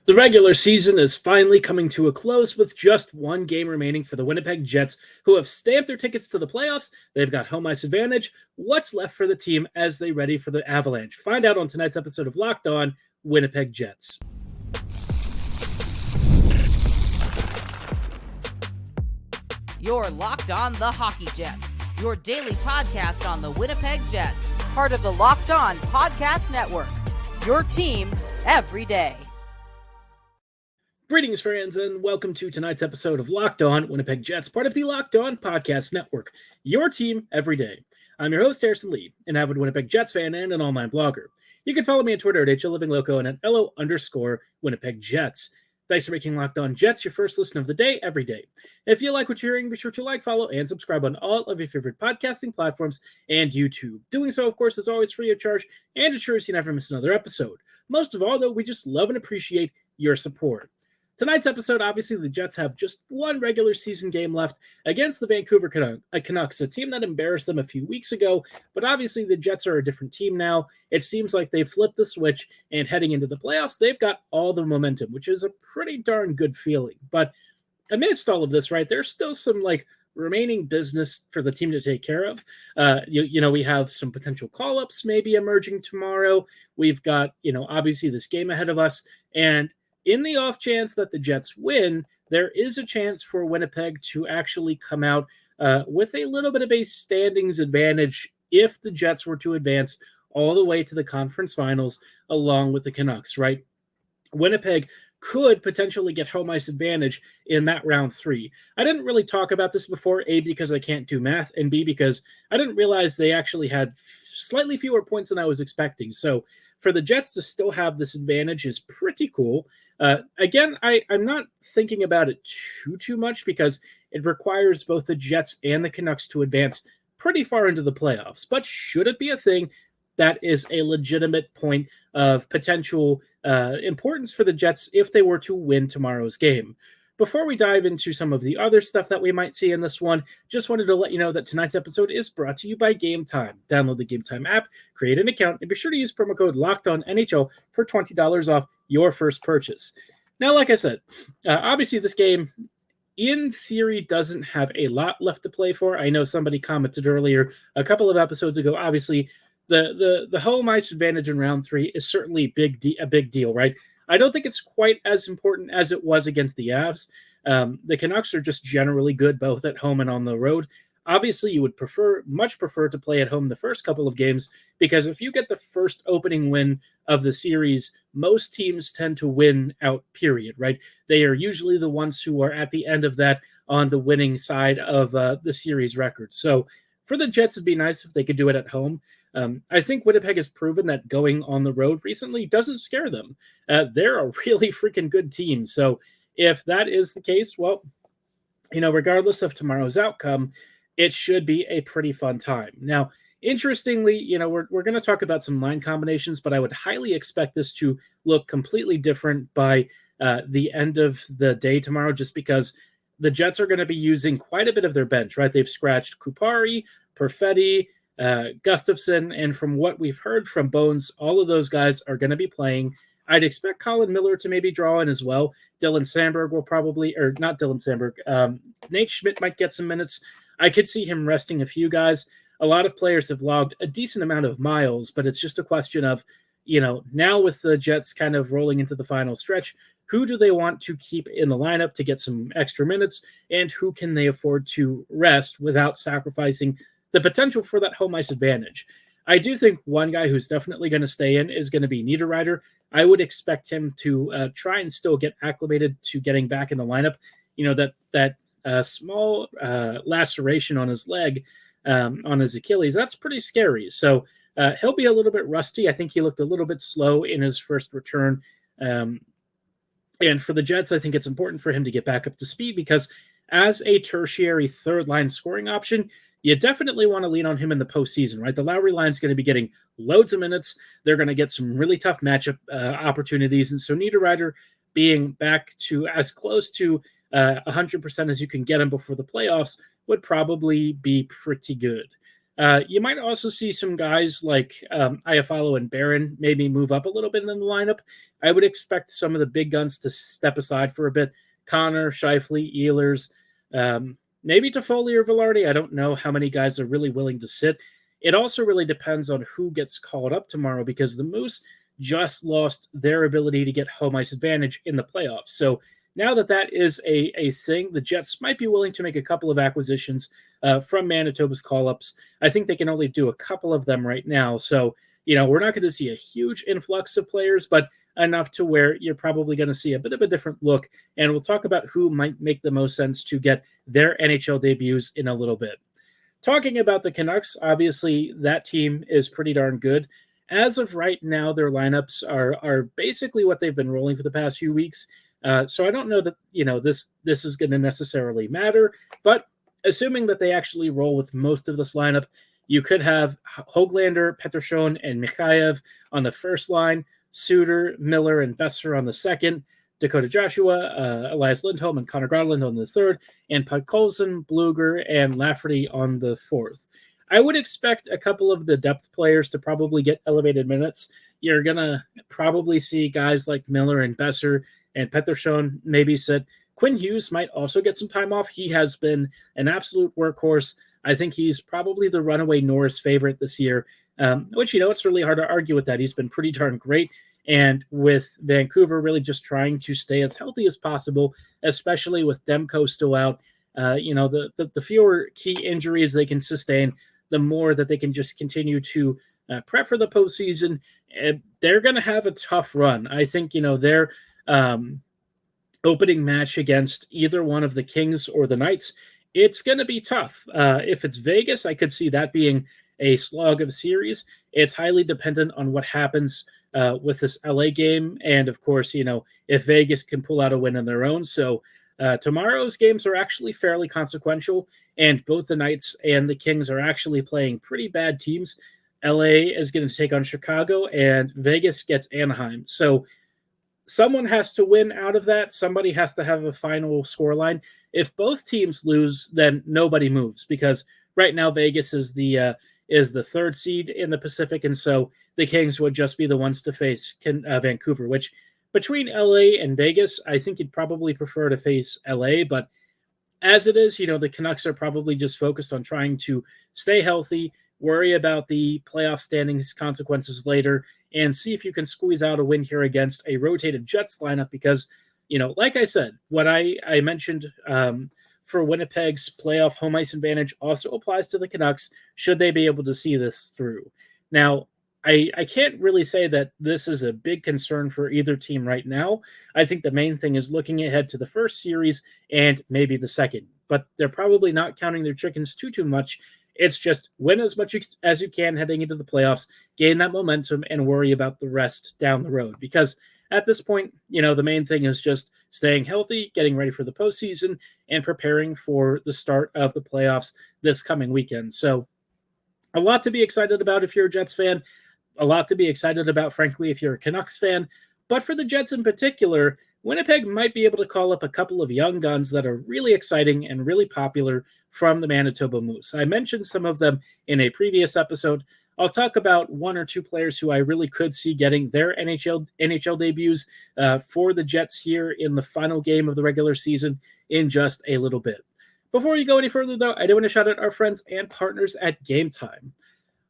The regular season is finally coming to a close with just one game remaining for the Winnipeg Jets, who have stamped their tickets to the playoffs. They've got home ice advantage. What's left for the team as they ready for the Avalanche? Find out on tonight's episode of Locked On Winnipeg Jets. You're Locked On the Hockey Jets, your daily podcast on the Winnipeg Jets, part of the Locked On Podcast Network, your team every day. Greetings, friends, and welcome to tonight's episode of Locked On Winnipeg Jets, part of the Locked On Podcast Network, your team every day. I'm your host, Harrison Lee, an avid Winnipeg Jets fan and an online blogger. You can follow me on Twitter at HLivingLoco and at LO_Winnipeg Jets. Thanks for making Locked On Jets your first listen of the day every day. If you like what you're hearing, be sure to like, follow, and subscribe on all of your favorite podcasting platforms and YouTube. Doing so, of course, is always free of charge and ensures you never miss another episode. Most of all, though, we just love and appreciate your support. Tonight's episode, obviously, the Jets have just one regular season game left against the Vancouver Canucks, a team that embarrassed them a few weeks ago, but obviously the Jets are a different team now. It seems like they've flipped the switch, and heading into the playoffs, they've got all the momentum, which is a pretty darn good feeling. But amidst all of this, right, there's still some, remaining business for the team to take care of. We have some potential call-ups maybe emerging tomorrow. We've got, obviously this game ahead of us, and in the off chance that the Jets win, there is a chance for Winnipeg to actually come out with a little bit of a standings advantage if the Jets were to advance all the way to the conference finals along with the Canucks, right? Winnipeg could potentially get home ice advantage in that round 3. I didn't really talk about this before, A, because I can't do math, and B, because I didn't realize they actually had slightly fewer points than I was expecting. So for the Jets to still have this advantage is pretty cool. Again, I'm not thinking about it too much because it requires both the Jets and the Canucks to advance pretty far into the playoffs. But should it be a thing, that is a legitimate point of potential importance for the Jets if they were to win tomorrow's game. Before we dive into some of the other stuff that we might see in this one, just wanted to let you know that tonight's episode is brought to you by Game Time. Download the Game Time app, create an account, and be sure to use promo code LOCKEDONNHL for $20 off your first purchase. Now, like I said, obviously this game, in theory, doesn't have a lot left to play for. I know somebody commented earlier a couple of episodes ago, obviously, the home ice advantage in round 3 is certainly a big deal, right? I don't think it's quite as important as it was against the Avs. The Canucks are just generally good both at home and on the road. Obviously, you would much prefer to play at home the first couple of games because if you get the first opening win of the series, most teams tend to win out, period, right? They are usually the ones who are at the end of that on the winning side of the series record. So for the Jets, it'd be nice if they could do it at home. I think Winnipeg has proven that going on the road recently doesn't scare them. They're a really freaking good team. So if that is the case, well, regardless of tomorrow's outcome, it should be a pretty fun time. Now, interestingly, we're going to talk about some line combinations, but I would highly expect this to look completely different by the end of the day tomorrow, just because the Jets are going to be using quite a bit of their bench, right? They've scratched Kupari, Perfetti, Gustafsson, and from what we've heard from Bones, all of those guys are going to be playing. I'd expect Colin Miller to maybe draw in as well. Dylan Sandberg will probably, or not Dylan Sandberg, Nate Schmidt might get some minutes. I could see him resting a few guys. A lot of players have logged a decent amount of miles, but it's just a question of, now with the Jets kind of rolling into the final stretch, who do they want to keep in the lineup to get some extra minutes, and who can they afford to rest without sacrificing the potential for that home ice advantage? I do think one guy who's definitely going to stay in is going to be Niederreiter. I would expect him to try and still get acclimated to getting back in the lineup. That small laceration on his leg, on his Achilles, that's pretty scary. So he'll be a little bit rusty. I think he looked a little bit slow in his first return. And for the Jets, I think it's important for him to get back up to speed because as a tertiary third-line scoring option, you definitely want to lean on him in the postseason, right? The Lowry line's going to be getting loads of minutes. They're going to get some really tough matchup opportunities. And so Niederreiter being back to as close to 100% as you can get him before the playoffs would probably be pretty good. You might also see some guys like Iafallo and Barron maybe move up a little bit in the lineup. I would expect some of the big guns to step aside for a bit. Connor, Scheifele, Ehlers, maybe Toffoli or Velarde. I don't know how many guys are really willing to sit. It also really depends on who gets called up tomorrow because the Moose just lost their ability to get home ice advantage in the playoffs. So now that is a thing, the Jets might be willing to make a couple of acquisitions from Manitoba's call-ups. I think they can only do a couple of them right now. So, we're not going to see a huge influx of players, but enough to where you're probably going to see a bit of a different look. And we'll talk about who might make the most sense to get their NHL debuts in a little bit. Talking about the Canucks, obviously that team is pretty darn good. As of right now, their lineups are basically what they've been rolling for the past few weeks. So I don't know that, this is going to necessarily matter, but assuming that they actually roll with most of this lineup, you could have Höglander, Pettersson, and Mikheyev on the first line, Suter, Miller, and Besser on the second, Dakota Joshua, Elias Lindholm, and Connor Garland on the third, and Podkolzin, Bluger, and Lafferty on the fourth. I would expect a couple of the depth players to probably get elevated minutes. You're going to probably see guys like Miller and Besser and Pettersson maybe sit. Quinn Hughes might also get some time off. He has been an absolute workhorse. I think he's probably the runaway Norris favorite this year, which, it's really hard to argue with that. He's been pretty darn great. And with Vancouver really just trying to stay as healthy as possible, especially with Demko still out, the fewer key injuries they can sustain, the more that they can just continue to prep for the postseason. They're going to have a tough run. I think, their opening match against either one of the Kings or the Knights, it's going to be tough. If it's Vegas, I could see that being a slog of a series. It's highly dependent on what happens with this LA game. And of course, if Vegas can pull out a win on their own. So tomorrow's games are actually fairly consequential, and both the Knights and the Kings are actually playing pretty bad teams. LA is going to take on Chicago, and Vegas gets Anaheim. So someone has to win out of that. Somebody has to have a final scoreline. If both teams lose, then nobody moves, because right now Vegas is the third seed in the Pacific, and so the Kings would just be the ones to face Vancouver, which between LA and Vegas, I think you'd probably prefer to face LA, but as it is, the Canucks are probably just focused on trying to stay healthy, worry about the playoff standings consequences later, and see if you can squeeze out a win here against a rotated Jets lineup because, like I said, what I mentioned for Winnipeg's playoff home ice advantage also applies to the Canucks should they be able to see this through. Now, I can't really say that this is a big concern for either team right now. I think the main thing is looking ahead to the first series and maybe the second, but they're probably not counting their chickens too much. It's just win as much as you can heading into the playoffs, gain that momentum, and worry about the rest down the road. Because at this point, the main thing is just staying healthy, getting ready for the postseason, and preparing for the start of the playoffs this coming weekend. So a lot to be excited about if you're a Jets fan, a lot to be excited about, frankly, if you're a Canucks fan. But for the Jets in particular, Winnipeg might be able to call up a couple of young guns that are really exciting and really popular from the Manitoba Moose. I mentioned some of them in a previous episode. I'll talk about one or two players who I really could see getting their NHL debuts for the Jets here in the final game of the regular season in just a little bit. Before we go any further, though, I do want to shout out our friends and partners at Game Time.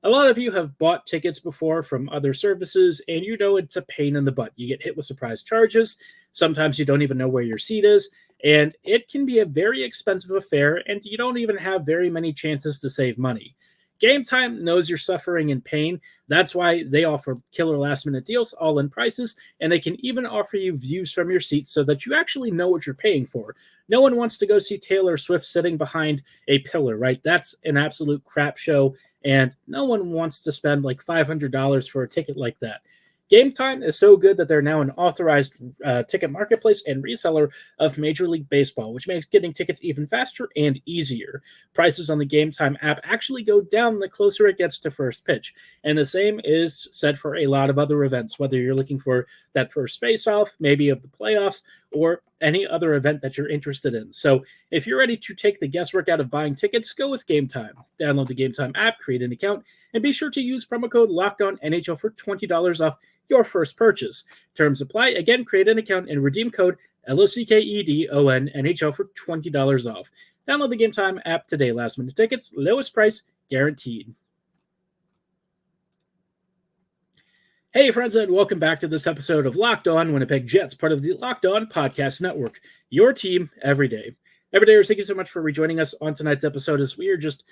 A lot of you have bought tickets before from other services, and it's a pain in the butt. You get hit with surprise charges. Sometimes you don't even know where your seat is, and it can be a very expensive affair, and you don't even have very many chances to save money. Game Time knows you're suffering in pain. That's why they offer killer last-minute deals, all-in prices, and they can even offer you views from your seats so that you actually know what you're paying for. No one wants to go see Taylor Swift sitting behind a pillar, right? That's an absolute crap show, and no one wants to spend like $500 for a ticket like that. Game Time is so good that they're now an authorized ticket marketplace and reseller of Major League Baseball, which makes getting tickets even faster and easier. Prices on the Game Time app actually go down the closer it gets to first pitch. And the same is said for a lot of other events, whether you're looking for that first face-off, maybe of the playoffs, or any other event that you're interested in. So if you're ready to take the guesswork out of buying tickets, go with Game Time. Download the Game Time app, create an account, and be sure to use promo code LOCKEDONNHL for $20 off your first purchase. Terms apply. Again, create an account and redeem code LOCKEDONNHL for $20 off. Download the Game Time app today. Last minute tickets, lowest price guaranteed. Hey, friends, and welcome back to this episode of Locked On Winnipeg Jets, part of the Locked On Podcast Network, your team every day. Everydayers, thank you so much for rejoining us on tonight's episode as we are just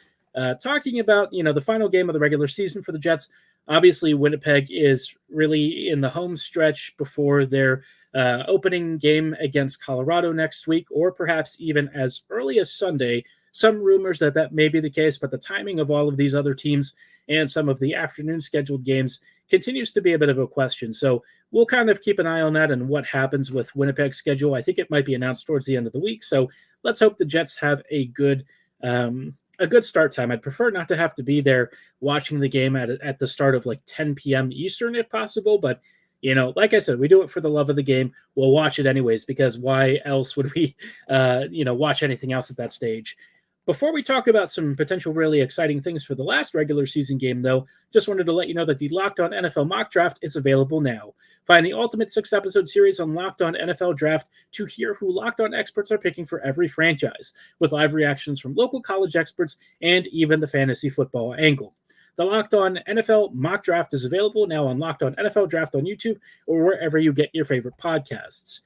talking about, the final game of the regular season for the Jets. Obviously, Winnipeg is really in the home stretch before their opening game against Colorado next week, or perhaps even as early as Sunday. Some rumors that may be the case, but the timing of all of these other teams and some of the afternoon scheduled games continues to be a bit of a question. So we'll kind of keep an eye on that and what happens with Winnipeg's schedule. I think it might be announced towards the end of the week. So let's hope the Jets have a good start time. I'd prefer not to have to be there watching the game at the start of like 10 p.m. Eastern if possible. But, like I said, we do it for the love of the game. We'll watch it anyways, because why else would we, watch anything else at that stage? Before we talk about some potential really exciting things for the last regular season game, though, just wanted to let you know that the Locked On NFL Mock Draft is available now. Find the ultimate 6-episode series on Locked On NFL Draft to hear who Locked On experts are picking for every franchise, with live reactions from local college experts and even the fantasy football angle. The Locked On NFL Mock Draft is available now on Locked On NFL Draft on YouTube or wherever you get your favorite podcasts.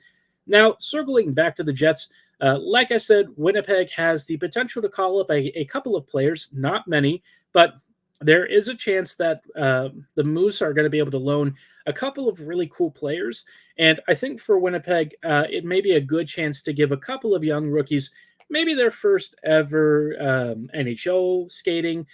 Now, circling back to the Jets, like I said, Winnipeg has the potential to call up a couple of players, not many, but there is a chance that the Moose are going to be able to loan a couple of really cool players. And I think for Winnipeg, it may be a good chance to give a couple of young rookies maybe their first ever NHL skating,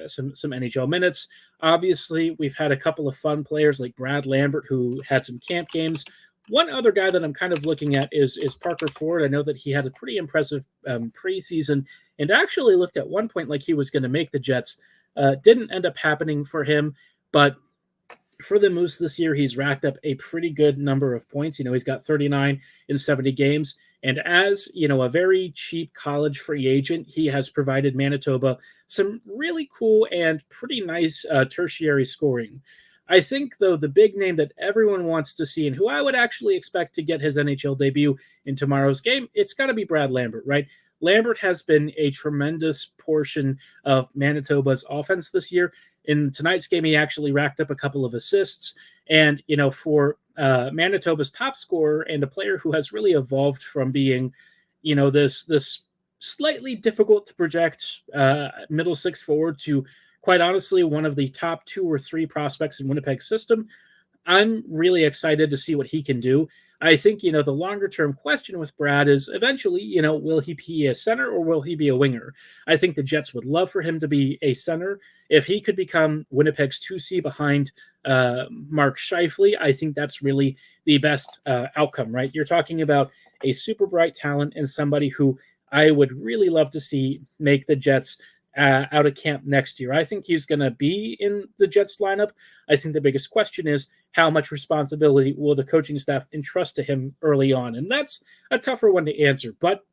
some NHL minutes. Obviously, we've had a couple of fun players like Brad Lambert, who had some camp games. One other guy that I'm kind of looking at is Parker Ford. I know that he had a pretty impressive preseason and actually looked at one point like he was going to make the Jets. Didn't end up happening for him, but for the Moose this year, he's racked up a pretty good number of points. He's got 39 in 70 games. And as, a very cheap college free agent, he has provided Manitoba some really cool and pretty nice tertiary scoring. I think, though, the big name that everyone wants to see and who I would actually expect to get his NHL debut in tomorrow's game, it's got to be Brad Lambert, right? Lambert has been a tremendous portion of Manitoba's offense this year. In tonight's game, he actually racked up a couple of assists. And, for Manitoba's top scorer and a player who has really evolved from being, this slightly difficult to project middle six forward to, quite honestly, one of the top 2 or 3 prospects in Winnipeg's system, I'm really excited to see what he can do. I think, the longer-term question with Brad is eventually, will he be a center or will he be a winger? I think the Jets would love for him to be a center. If he could become Winnipeg's 2C behind Mark Scheifele, I think that's really the best outcome, right? You're talking about a super bright talent and somebody who I would really love to see make the Jets out of camp next year. I think he's going to be in the Jets lineup. I think the biggest question is how much responsibility will the coaching staff entrust to him early on? And that's a tougher one to answer. But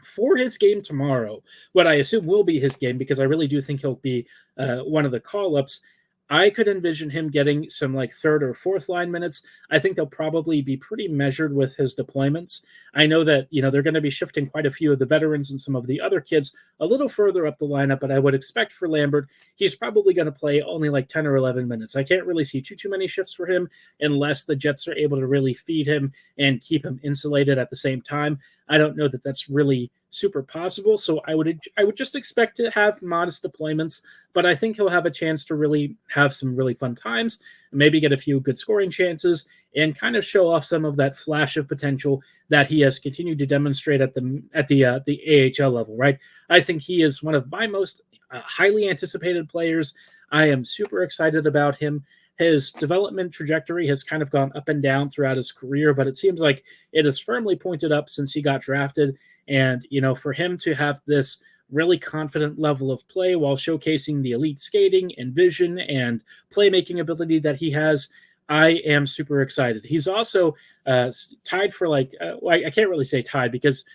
for his game tomorrow, what I assume will be his game, because I really do think he'll be one of the call-ups, I could envision him getting some like third or fourth line minutes. I think they'll probably be pretty measured with his deployments. I know that, they're going to be shifting quite a few of the veterans and some of the other kids a little further up the lineup, but I would expect for Lambert, he's probably going to play only like 10 or 11 minutes. I can't really see too many shifts for him unless the Jets are able to really feed him and keep him insulated at the same time. I don't know that that's really super possible. So I would just expect to have modest deployments, but I think he'll have a chance to really have some really fun times, maybe get a few good scoring chances, and kind of show off some of that flash of potential that he has continued to demonstrate at the AHL level, right? I think he is one of my most highly anticipated players. I am super excited about him. His development trajectory has kind of gone up and down throughout his career, but it seems like it has firmly pointed up since he got drafted. And, for him to have this really confident level of play while showcasing the elite skating and vision and playmaking ability that he has, I am super excited. He's also tied for I can't really say tied because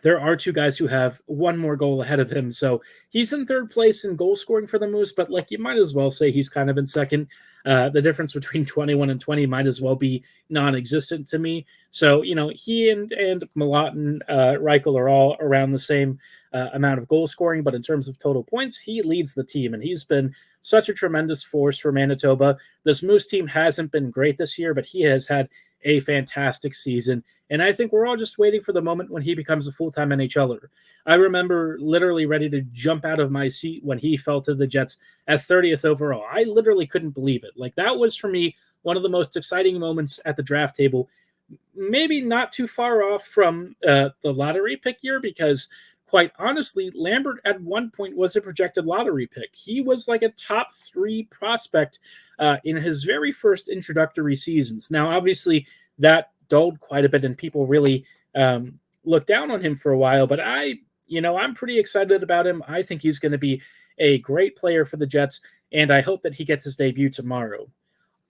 there are two guys who have one more goal ahead of him. So he's in third place in goal scoring for the Moose, but you might as well say he's kind of in second. The difference between 21 and 20 might as well be non-existent to me. So, he and Malott and Reichel are all around the same amount of goal scoring, but in terms of total points, he leads the team, and he's been such a tremendous force for Manitoba. This Moose team hasn't been great this year, but he has had a fantastic season. And I think we're all just waiting for the moment when he becomes a full-time NHLer. I remember literally ready to jump out of my seat when he fell to the Jets at 30th overall. I literally couldn't believe it. That was, for me, one of the most exciting moments at the draft table. Maybe not too far off from the lottery pick year, because quite honestly, Lambert at one point was a projected lottery pick. He was like a top 3 prospect in his very first introductory seasons. Now, obviously, that dulled quite a bit, and people really looked down on him for a while. But I'm pretty excited about him. I think he's going to be a great player for the Jets, and I hope that he gets his debut tomorrow.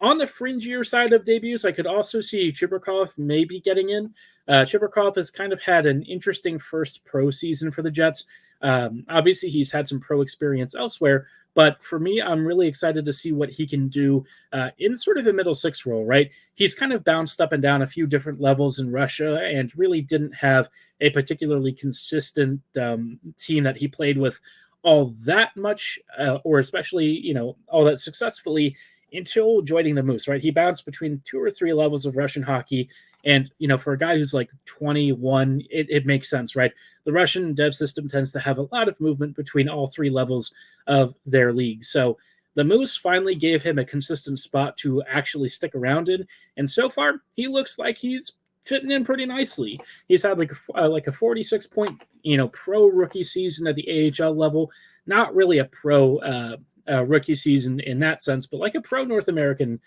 On the fringier side of debuts, I could also see Chibrikov maybe getting in. Chibrikov has kind of had an interesting first pro season for the Jets. Obviously, he's had some pro experience elsewhere, but for me, I'm really excited to see what he can do in sort of a middle six role, right? He's kind of bounced up and down a few different levels in Russia and really didn't have a particularly consistent team that he played with all that much, or especially, all that successfully until joining the Moose, right? He bounced between 2 or 3 levels of Russian hockey. And, for a guy who's 21, it makes sense, right? The Russian dev system tends to have a lot of movement between all 3 levels of their league. So the Moose finally gave him a consistent spot to actually stick around in. And so far, he looks like he's fitting in pretty nicely. He's had like a 46-point, pro rookie season at the AHL level. Not really a pro rookie season in that sense, but like a pro North American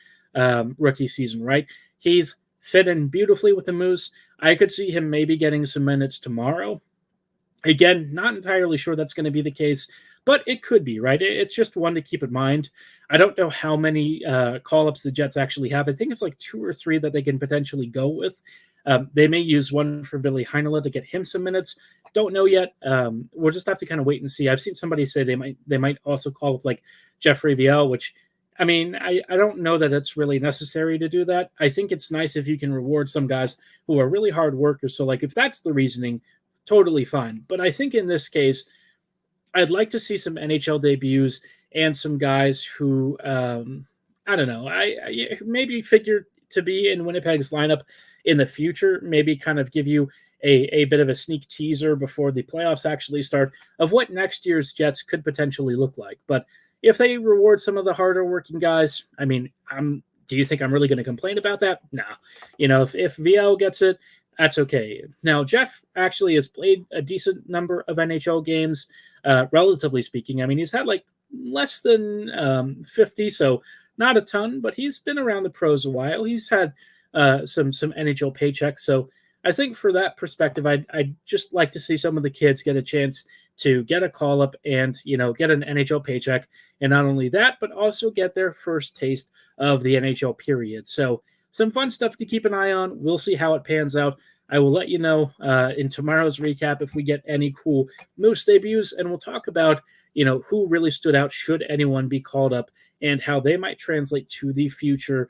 rookie season, right? He's fit in beautifully with the Moose. I could see him maybe getting some minutes tomorrow. Again, not entirely sure that's going to be the case, but it could be, right? It's just one to keep in mind. I don't know how many call-ups the Jets actually have. I think it's 2 or 3 that they can potentially go with. They may use one for Billy Heinola to get him some minutes. Don't know yet. We'll just have to kind of wait and see. I've seen somebody say they might also call up Jeffrey Viel, which, I mean, I don't know that it's really necessary to do that. I think it's nice if you can reward some guys who are really hard workers. So, if that's the reasoning, totally fine. But I think in this case, I'd like to see some NHL debuts and some guys who, I don't know, I maybe figure to be in Winnipeg's lineup in the future, maybe kind of give you a bit of a sneak teaser before the playoffs actually start of what next year's Jets could potentially look like. But if they reward some of the harder working guys, I mean, do you think I'm really going to complain about that? No. If VL gets it, that's okay. Now, Jeff actually has played a decent number of NHL games, relatively speaking. I mean, he's had less than 50, so not a ton, but he's been around the pros a while. He's had some NHL paychecks. So I think for that perspective, I'd just like to see some of the kids get a chance to get a call-up and, get an NHL paycheck. And not only that, but also get their first taste of the NHL period. So some fun stuff to keep an eye on. We'll see how it pans out. I will let you know in tomorrow's recap if we get any cool Moose debuts, and we'll talk about, who really stood out should anyone be called up and how they might translate to the future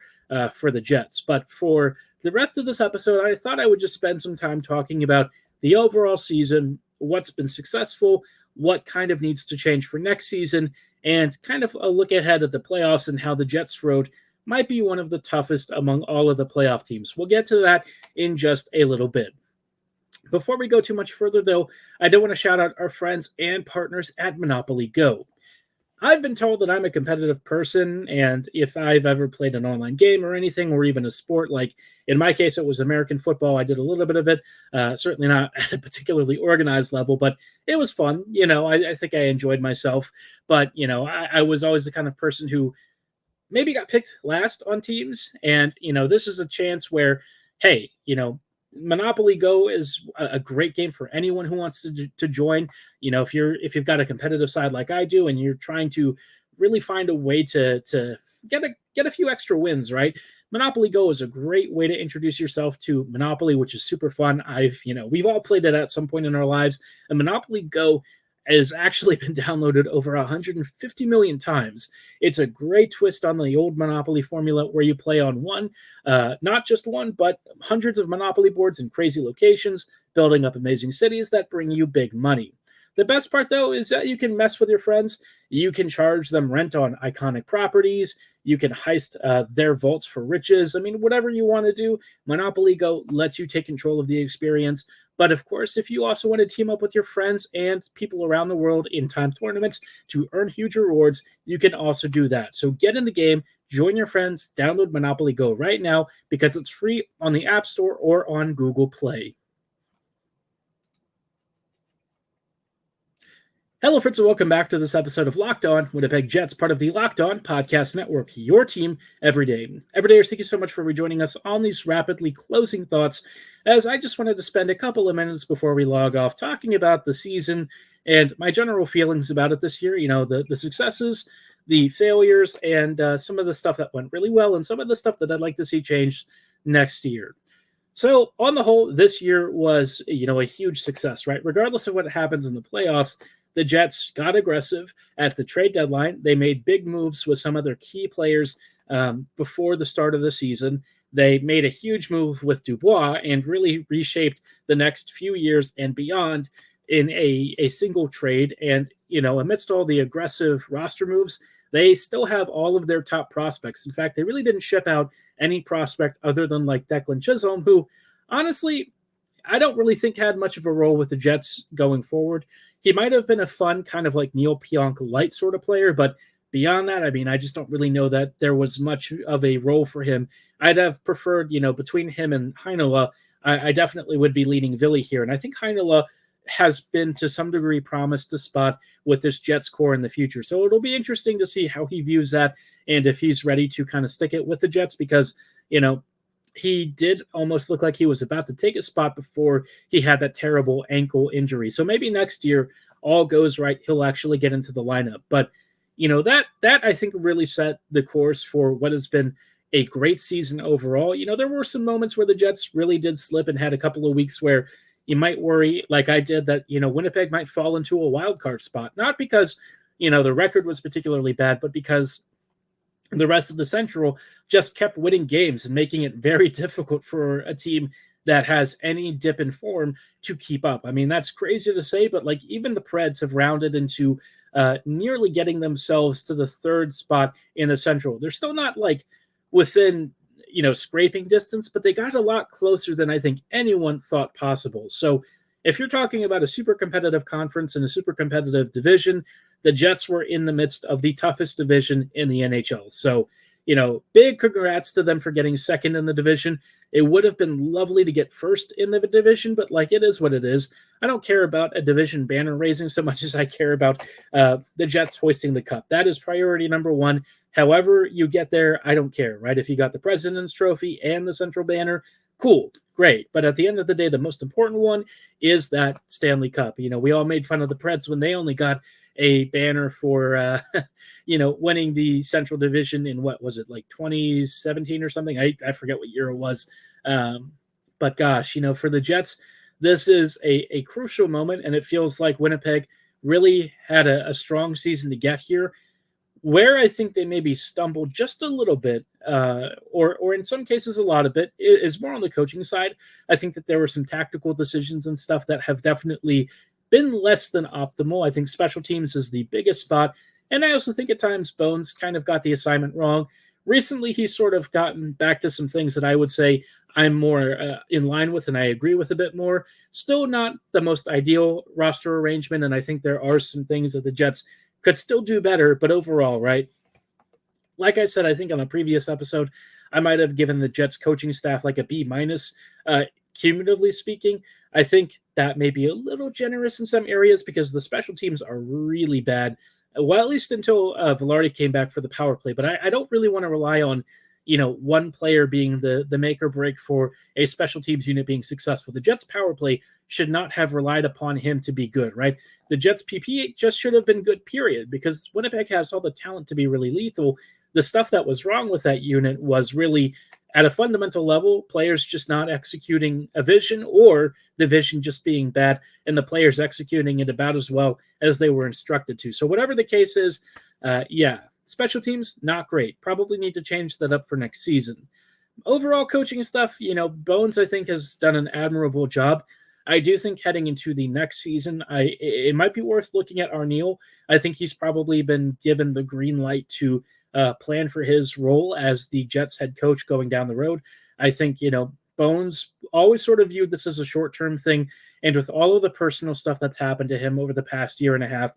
for the Jets. But for the rest of this episode, I thought I would just spend some time talking about the overall season, what's been successful, what kind of needs to change for next season, and kind of a look ahead at the playoffs and how the Jets' road might be one of the toughest among all of the playoff teams. We'll get to that in just a little bit. Before we go too much further, though, I do want to shout out our friends and partners at Monopoly Go. I've been told that I'm a competitive person, and if I've ever played an online game or anything, or even a sport, in my case, it was American football. I did a little bit of it, certainly not at a particularly organized level, but it was fun. I think I enjoyed myself, but, I was always the kind of person who maybe got picked last on teams, and, this is a chance where, hey, Monopoly Go is a great game for anyone who wants to join. If you've got a competitive side like I do, and you're trying to really find a way to get a few extra wins, right? Monopoly Go is a great way to introduce yourself to Monopoly, which is super fun. We've all played it at some point in our lives, and Monopoly Go has actually been downloaded over 150 million times. It's a great twist on the old Monopoly formula where you play on not just one, but hundreds of Monopoly boards in crazy locations, building up amazing cities that bring you big money. The best part, though, is that you can mess with your friends. You can charge them rent on iconic properties. You can heist their vaults for riches. I mean, whatever you want to do, Monopoly Go lets you take control of the experience. But of course, if you also want to team up with your friends and people around the world in time tournaments to earn huge rewards, you can also do that. So get in the game, join your friends, download Monopoly Go right now because it's free on the App Store or on Google Play. Hello, friends, and welcome back to this episode of Locked On Winnipeg Jets, part of the Locked On Podcast Network, your team every day. Every day, thank you so much for rejoining us on these rapidly closing thoughts, as I just wanted to spend a couple of minutes before we log off talking about the season and my general feelings about it this year. You know, the successes, the failures, and some of the stuff that went really well and some of the stuff that I'd like to see changed next year. So, on the whole, this year was, a huge success, right? Regardless of what happens in the playoffs, the Jets got aggressive at the trade deadline. They made big moves with some of their key players before the start of the season. They made a huge move with Dubois and really reshaped the next few years and beyond in a single trade. And, amidst all the aggressive roster moves, they still have all of their top prospects. In fact, they really didn't ship out any prospect other than like Declan Chisholm, who honestly, I don't really think had much of a role with the Jets going forward. He might have been a fun kind of like Neil Pionk light sort of player, but beyond that, I mean, I just don't really know that there was much of a role for him. I'd have preferred, between him and Heinola, I definitely would be leaning Ville here. And I think Heinola has been to some degree promised a spot with this Jets core in the future. So it'll be interesting to see how he views that and if he's ready to kind of stick it with the Jets because, he did almost look like he was about to take a spot before he had that terrible ankle injury. So maybe next year all goes right, he'll actually get into the lineup. But, that I think really set the course for what has been a great season overall. There were some moments where the Jets really did slip and had a couple of weeks where you might worry, like I did, that, Winnipeg might fall into a wild card spot. Not because, the record was particularly bad, but because the rest of the Central just kept winning games and making it very difficult for a team that has any dip in form to keep up. I mean, that's crazy to say, but like even the Preds have rounded into nearly getting themselves to the third spot in the Central. They're still not like within, scraping distance, but they got a lot closer than I think anyone thought possible. So if you're talking about a super competitive conference and a super competitive division, the Jets were in the midst of the toughest division in the NHL. So, big congrats to them for getting second in the division. It would have been lovely to get first in the division, but like it is what it is. I don't care about a division banner raising so much as I care about the Jets hoisting the cup. That is priority number one. However you get there, I don't care, right? If you got the President's Trophy and the Central banner, cool, great. But at the end of the day, the most important one is that Stanley Cup. We all made fun of the Preds when they only got a banner for, winning the Central Division in what was it, like 2017 or something? I forget what year it was. But gosh, for the Jets, this is a crucial moment, and it feels like Winnipeg really had a strong season to get here. Where I think they maybe stumbled just a little bit, or in some cases a lot of it, is more on the coaching side. I think that there were some tactical decisions and stuff that have definitely been less than optimal. I think special teams is the biggest spot. And I also think at times Bones kind of got the assignment wrong. Recently, he's sort of gotten back to some things that I would say I'm more in line with and I agree with a bit more. Still not the most ideal roster arrangement, and I think there are some things that the Jets could still do better, but overall, right? Like I said, I think on a previous episode, I might have given the Jets coaching staff like a B-, cumulatively speaking. I think that may be a little generous in some areas because the special teams are really bad. Well, at least until Velarde came back for the power play. But I don't really want to rely on, one player being the make or break for a special teams unit being successful. The Jets power play should not have relied upon him to be good, right? The Jets PP just should have been good, period, because Winnipeg has all the talent to be really lethal. the stuff that was wrong with that unit was really at a fundamental level, players just not executing a vision, or the vision just being bad and the players executing it about as well as they were instructed to. So whatever the case is, special teams, not great. Probably need to change that up for next season. Overall coaching stuff, Bones, I think, has done an admirable job. I do think heading into the next season, it might be worth looking at Arneal. I think he's probably been given the green light to plan for his role as the Jets head coach going down the road. I think, Bones always sort of viewed this as a short-term thing. And with all of the personal stuff that's happened to him over the past year and a half,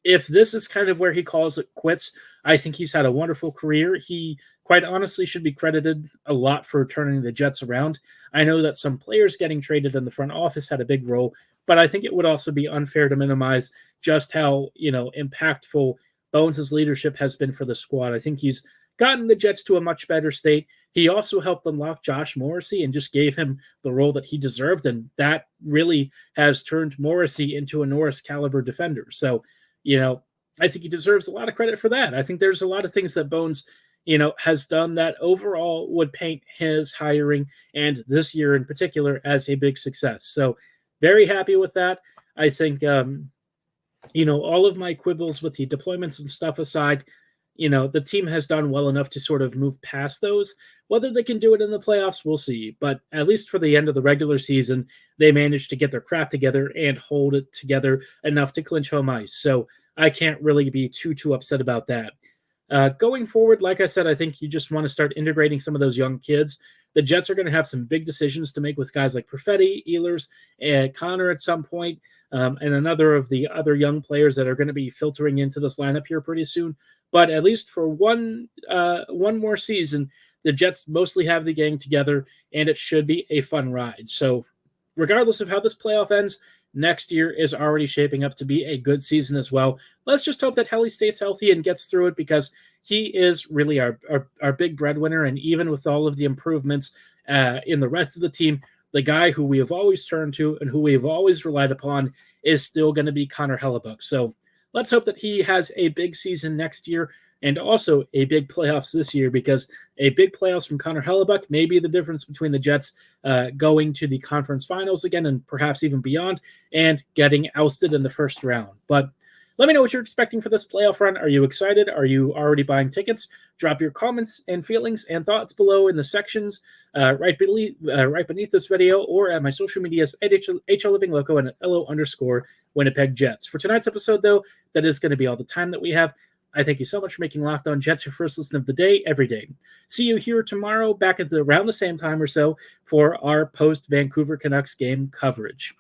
if this is kind of where he calls it quits, I think he's had a wonderful career. He quite honestly should be credited a lot for turning the Jets around. I know that some players getting traded in the front office had a big role, but I think it would also be unfair to minimize just how, impactful Bones' leadership has been for the squad. I think he's gotten the Jets to a much better state. He also helped unlock Josh Morrissey and just gave him the role that he deserved, and that really has turned Morrissey into a Norris caliber defender. So, I think he deserves a lot of credit for that. I think there's a lot of things that Bones, has done that overall would paint his hiring and this year in particular as a big success. So very happy with that. I think, all of my quibbles with the deployments and stuff aside, the team has done well enough to sort of move past those. Whether they can do it in the playoffs, we'll see. But at least for the end of the regular season, they managed to get their crap together and hold it together enough to clinch home ice. So I can't really be too upset about that. Going forward, like I said, I think you just want to start integrating some of those young kids. The Jets are going to have some big decisions to make with guys like Perfetti, Ehlers, and Connor at some point, and another of the other young players that are going to be filtering into this lineup here pretty soon. But at least for one more season, the Jets mostly have the gang together, and it should be a fun ride. So regardless of how this playoff ends, next year is already shaping up to be a good season as well. Let's just hope that Helly stays healthy and gets through it, because he is really our big breadwinner. And even with all of the improvements in the rest of the team, the guy who we have always turned to and who we have always relied upon is still going to be Connor Hellebuyck. So let's hope that he has a big season next year and also a big playoffs this year, because a big playoffs from Connor Hellebuyck may be the difference between the Jets going to the conference finals again and perhaps even beyond and getting ousted in the first round. But let me know what you're expecting for this playoff run. Are you excited? Are you already buying tickets? Drop your comments and feelings and thoughts below in the sections right beneath this video, or at my social medias at HLLivingLoco and at LO_Winnipeg Jets. For tonight's episode, though, that is going to be all the time that we have. I thank you so much for making Locked On Jets your first listen of the day, every day. See you here tomorrow back at around the same time or so for our post-Vancouver Canucks game coverage.